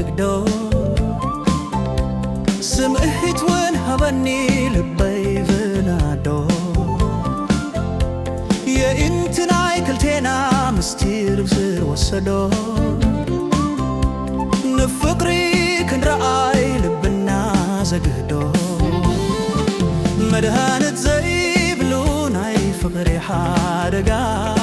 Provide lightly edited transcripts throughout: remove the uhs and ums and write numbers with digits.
يقدر سمعت وين هبني لبي بنادو يا انت ناي كلتنا مستير بزر وسدو نفقري كن رأي لبنا زقدو مدهانت زي بلوناي فقري حارقا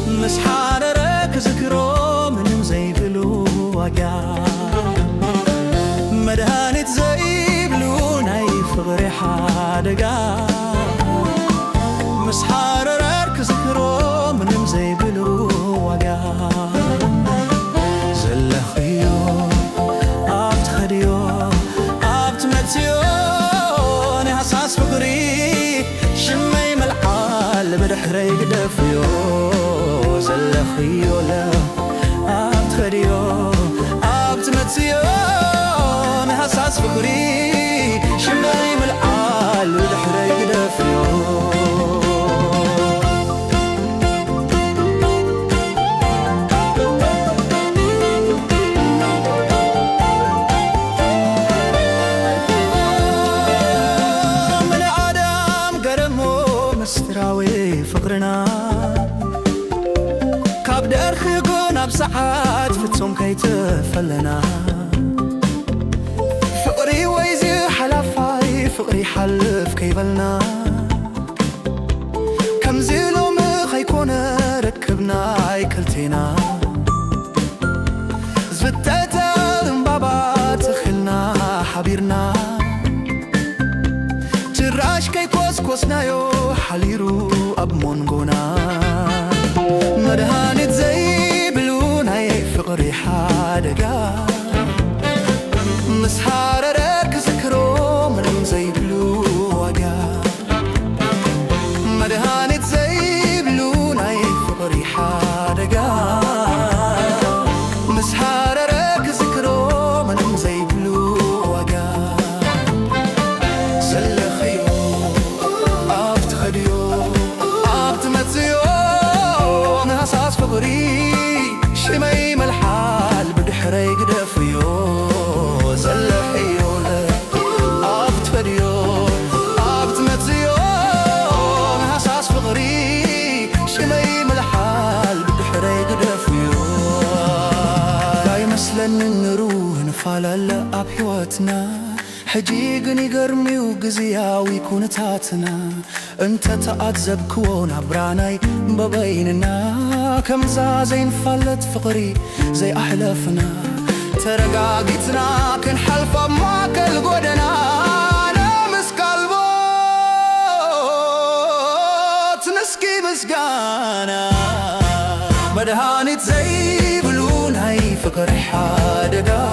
مش حاررك ذكرو من زي بلو وقا مدهانت زي بلوناي فقري حارقا مش حاررك ذكرو من زي بلو وقا زلخيو عبت خديو عبت متيو نحساس فقري شمي ملعال بدحري قدفيو زلخيو لا عبت خديو عبت متيو نحساس فقري شمي ملعال بدحري قدفيو مستراوي فقرنا كابد أرخيقنا بساعات فتسوم كي تفلنا فقري ويزي حلافاي فقري حلف كيبلنا كم زيلو مخيكون ركبنا عيكلتنا زبتتا ذنبابا تخلنا حبيرنا تراش كي كوسنايو حليرو أب مونغونا مدهانت زي بلوناي فقري حادقا مسحاررك ذكرو من زي بلو وقا مدهانت زي بلوناي فقري حادقا مسحاررك ذكرو من زي بلو وقا زلخيو عبت خديو عبت متيو نحساس فقري شمي ملحال بدحري قدفيو زلخيو عبت خديو عبت متيو نحساس فقري شمي ملحال بدحري قدفيو لا يمسلن نروح نفعل أب حيواتنا حجيقن يقرمي وقزياوي كونتاتنا انت تأتزب كون عبراناي ببيننا كم زازين فلت فقري زي أحلافنا ترقاقتنا كن حلفة معك القدنا نامس قلبوت نسكي مسقانا مدهانت زي بلوناي فقري حادقا